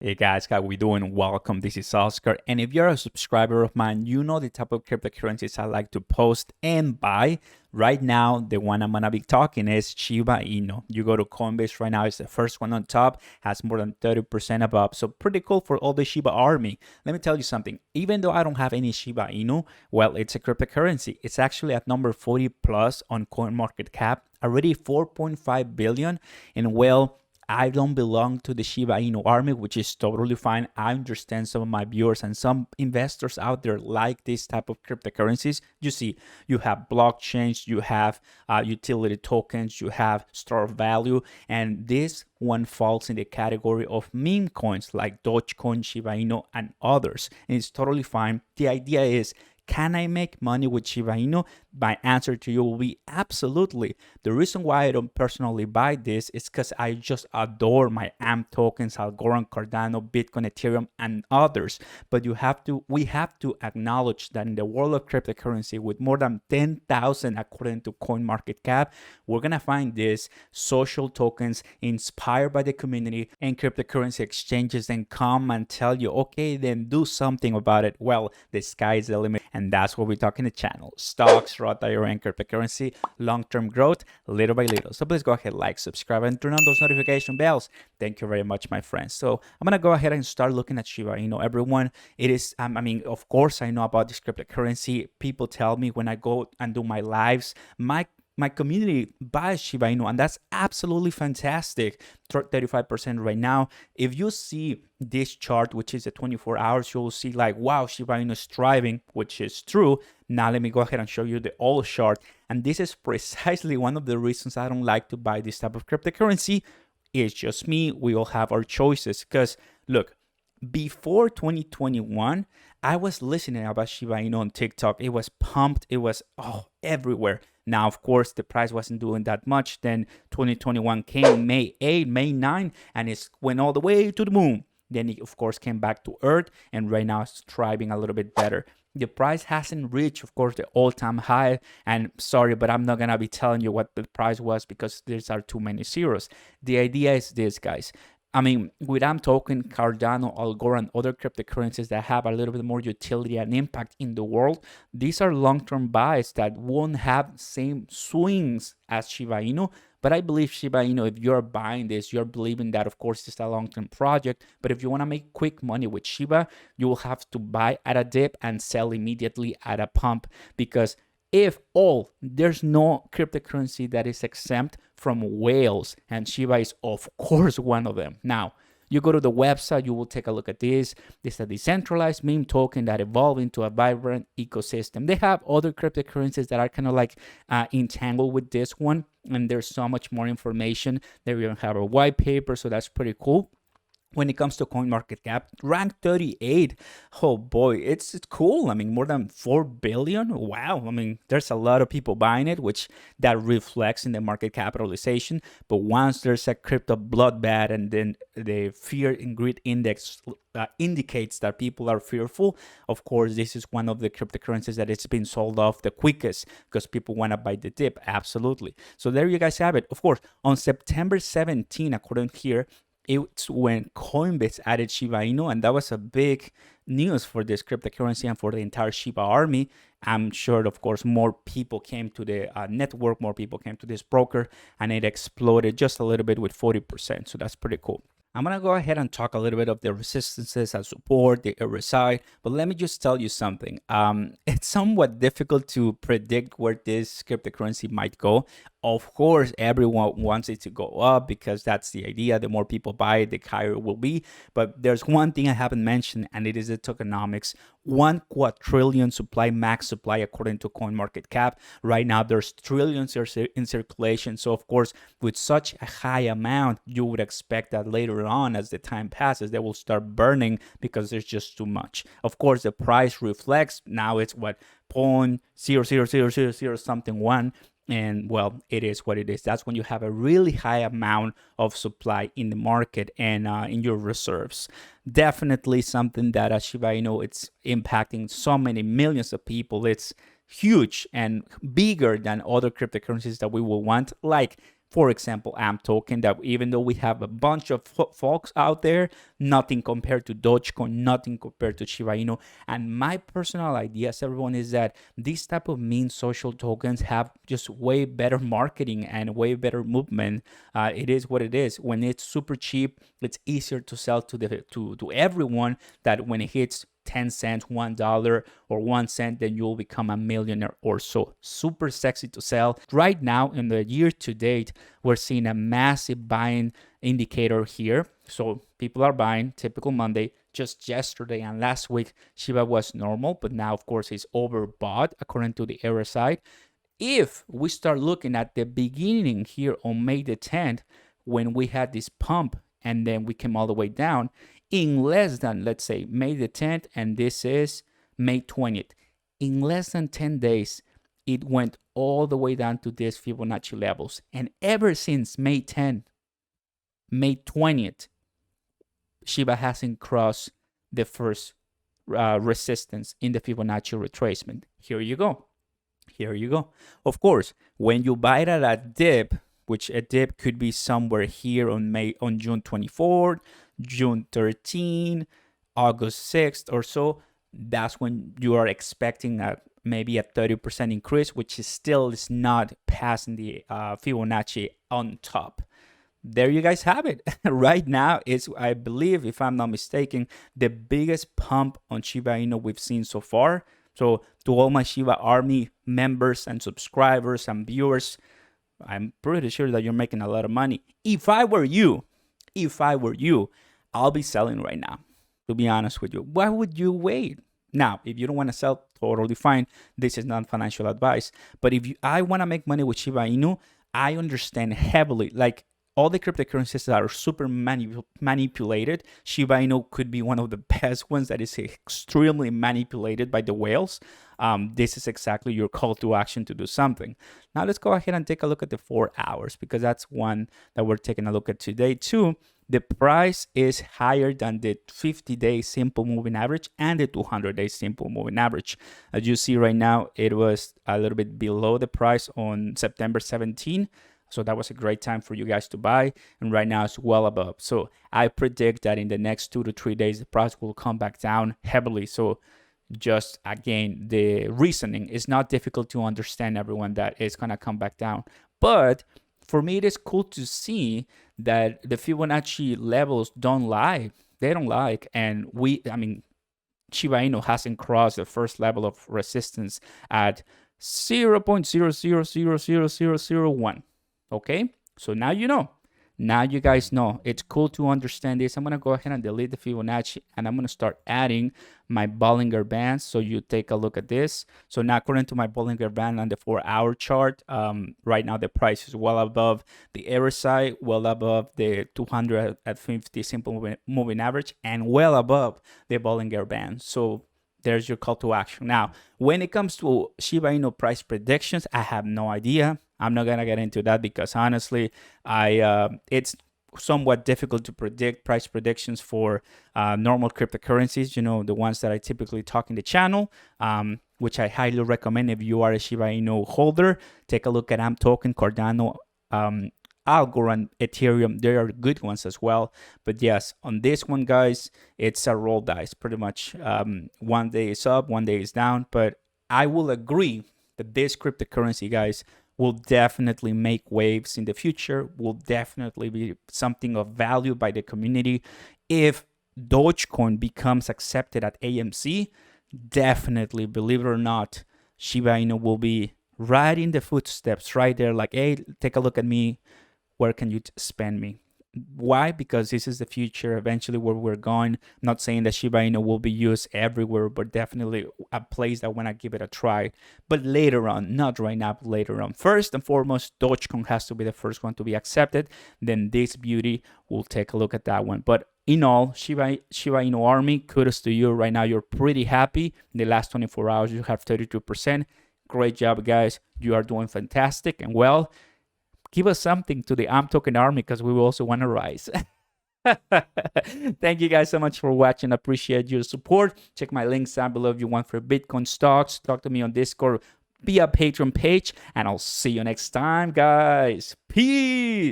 Hey guys, how we doing? Welcome. This is Oscar. And if you're a subscriber of mine, you know the type of cryptocurrencies I like to post and buy. Right now, the one I'm gonna be talking is Shiba Inu. You go to Coinbase right now, it's the first one on top, has more than 30% above. So pretty cool for all the Shiba army. Let me tell you something. Even though I don't have any Shiba Inu, well, it's a cryptocurrency. It's actually at number 40 plus on CoinMarketCap, already 4.5 billion. And well, I don't belong to the Shiba Inu army, which is totally fine. I understand some of my viewers and some investors out there like this type of cryptocurrencies. You see, you have blockchains, you have utility tokens, you have store of value, and this one falls in the category of meme coins like Dogecoin, Shiba Inu, and others. And it's totally fine. The idea is, can I make money with Shiba Inu? My answer to you will be absolutely. The reason why I don't personally buy this is because I just adore my AMP tokens, Algorand, Cardano, Bitcoin, Ethereum, and others. But we have to acknowledge that in the world of cryptocurrency, with more than 10,000 according to CoinMarketCap, we're gonna find these social tokens inspired by the community and cryptocurrency exchanges then come and tell you, okay, then do something about it. Well, the sky is the limit, and that's what we talk in the channel. Stocks, Roth IRA, and cryptocurrency, long-term growth, little by little. So please go ahead, like, subscribe, and turn on those notification bells. Thank you very much, my friends. So I'm gonna go ahead and start looking at Shiba Inu. Everyone, it is, I mean, of course, I know about this cryptocurrency. People tell me when I go and do my lives, my community buys Shiba Inu, and that's absolutely fantastic. 35% right now. If you see this chart, which is at 24 hours, you'll see like, wow, Shiba Inu is thriving, which is true. Now let me go ahead and show you the old chart. And this is precisely one of the reasons I don't like to buy this type of cryptocurrency. It's just me. We all have our choices. Because look, before 2021, I was listening about Shiba Inu on TikTok. It was pumped. It was everywhere. Now, of course, the price wasn't doing that much. Then 2021 came May 8, May 9, and it went all the way to the moon. Then it, of course, came back to Earth, and right now it's thriving a little bit better. The price hasn't reached, of course, the all-time high. And sorry, but I'm not going to be telling you what the price was because there are too many zeros. The idea is this, guys. I mean, with AMP token, Cardano, Algorand, and other cryptocurrencies that have a little bit more utility and impact in the world, these are long-term buys that won't have same swings as Shiba Inu. But I believe Shiba Inu, if you're buying this, you're believing that, of course, it's a long-term project. But if you want to make quick money with Shiba, you will have to buy at a dip and sell immediately at a pump, because there's no cryptocurrency that is exempt from whales, and Shiba is of course one of them. Now, you go to the website, you will take a look at this. This is a decentralized meme token that evolved into a vibrant ecosystem. They have other cryptocurrencies that are kind of like entangled with this one, and there's so much more information. They even have a white paper, so that's pretty cool. When it comes to CoinMarketCap, rank 38. Oh boy, it's cool. I mean, more than 4 billion. Wow. I mean, there's a lot of people buying it, which that reflects in the market capitalization. But once there's a crypto bloodbath, and then the fear and greed index indicates that people are fearful, of course, this is one of the cryptocurrencies that it's been sold off the quickest because people want to buy the dip. Absolutely. So there you guys have it. Of course, on September 17, according here, it's when Coinbase added Shiba Inu, and that was a big news for this cryptocurrency and for the entire Shiba army. I'm sure, of course, more people came to the network, more people came to this broker, and it exploded just a little bit with 40%. So that's pretty cool. I'm going to go ahead and talk a little bit of the resistances and support, the RSI, but let me just tell you something. It's somewhat difficult to predict where this cryptocurrency might go. Of course, everyone wants it to go up because that's the idea. The more people buy it, the higher it will be. But there's one thing I haven't mentioned, and it is the tokenomics. 1 quadrillion supply, max supply, according to CoinMarketCap. Right now, there's trillions in circulation. So, of course, with such a high amount, you would expect that later on, as the time passes, they will start burning because there's just too much. Of course, the price reflects. Now it's what, 0.00000 something one. And well, it is what it is. That's when you have a really high amount of supply in the market and in your reserves. Definitely something that Shiba Inu, it's impacting so many millions of people. It's huge and bigger than other cryptocurrencies that we will want, like For example, I'm talking that even though we have a bunch of folks out there, nothing compared to Dogecoin, nothing compared to Shiba Inu. And my personal idea, everyone, is that these type of meme social tokens have just way better marketing and way better movement. It is what it is. When it's super cheap, it's easier to sell to everyone. That when it hits 10 cents, $1 or 1 cent, then you'll become a millionaire or so. Super sexy to sell. Right now, in the year to date, we're seeing a massive buying indicator here. So people are buying, typical Monday. Just yesterday and last week, Shiba was normal, but now, of course, it's overbought according to the RSI. If we start looking at the beginning here on May the 10th, when we had this pump and then we came all the way down, in less than, let's say, May the 10th, and this is May 20th. In less than 10 days, it went all the way down to these Fibonacci levels. And ever since May 10th, May 20th, Shiba hasn't crossed the first resistance in the Fibonacci retracement. Here you go. Here you go. Of course, when you buy it at a dip, which a dip could be somewhere here on June 24th, June 13, August 6th or so, that's when you are expecting maybe a 30% increase, which is not passing the Fibonacci on top. There you guys have it. Right now is, I believe, if I'm not mistaken, the biggest pump on Shiba Inu we've seen so far. So to all my Shiba Army members and subscribers and viewers, I'm pretty sure that you're making a lot of money. If I were you, I'll be selling right now, to be honest with you. Why would you wait? Now, if you don't want to sell, totally fine. This is not financial advice. But if I want to make money with Shiba Inu, I understand heavily, like all the cryptocurrencies that are super manipulated, Shiba Inu could be one of the best ones that is extremely manipulated by the whales. This is exactly your call to action to do something. Now let's go ahead and take a look at the 4 hours, because that's one that we're taking a look at today too. The price is higher than the 50-day simple moving average and the 200-day simple moving average. As you see right now, it was a little bit below the price on September 17. So that was a great time for you guys to buy. And right now it's well above. So I predict that in the next 2 to 3 days, the price will come back down heavily. So just again, the reasoning is not difficult to understand, everyone, that it's going to come back down. But for me, it is cool to see that the Fibonacci levels don't lie. They don't lie. And Shiba Inu hasn't crossed the first level of resistance at 0.00000001. Okay, so now you know. Now you guys know. It's cool to understand this. I'm going to go ahead and delete the Fibonacci, and I'm going to start adding my Bollinger Bands. So you take a look at this. So now according to my Bollinger Band on the 4-hour chart, right now the price is well above the RSI, well above the 250 simple moving average, and well above the Bollinger Band. So there's your call to action. Now, when it comes to Shiba Inu price predictions, I have no idea. I'm not gonna get into that because honestly, it's somewhat difficult to predict price predictions for normal cryptocurrencies. You know, the ones that I typically talk in the channel, which I highly recommend if you are a Shiba Inu holder. Take a look at AmToken, Cardano, Algorand, Ethereum. There are good ones as well. But yes, on this one, guys, it's a roll dice pretty much. One day is up, one day is down. But I will agree that this cryptocurrency, guys, will definitely make waves in the future, will definitely be something of value by the community. If Dogecoin becomes accepted at AMC, definitely, believe it or not, Shiba Inu will be right in the footsteps, right there, like, hey, take a look at me, where can you spend me? Why? Because this is the future, eventually where we're going. I'm not saying that Shiba Inu will be used everywhere, but definitely a place that I want to give it a try. But later on, not right now, but later on. First and foremost, Dogecoin has to be the first one to be accepted. Then this beauty, we'll take a look at that one. But in all, Shiba Inu Army, kudos to you. Right now, you're pretty happy. In the last 24 hours, you have 32%. Great job, guys. You are doing fantastic. And well, give us something to the AmToken Army because we also want to rise. Thank you guys so much for watching. Appreciate your support. Check my links down below if you want for Bitcoin stocks. Talk to me on Discord. via Patreon page. And I'll see you next time, guys. Peace.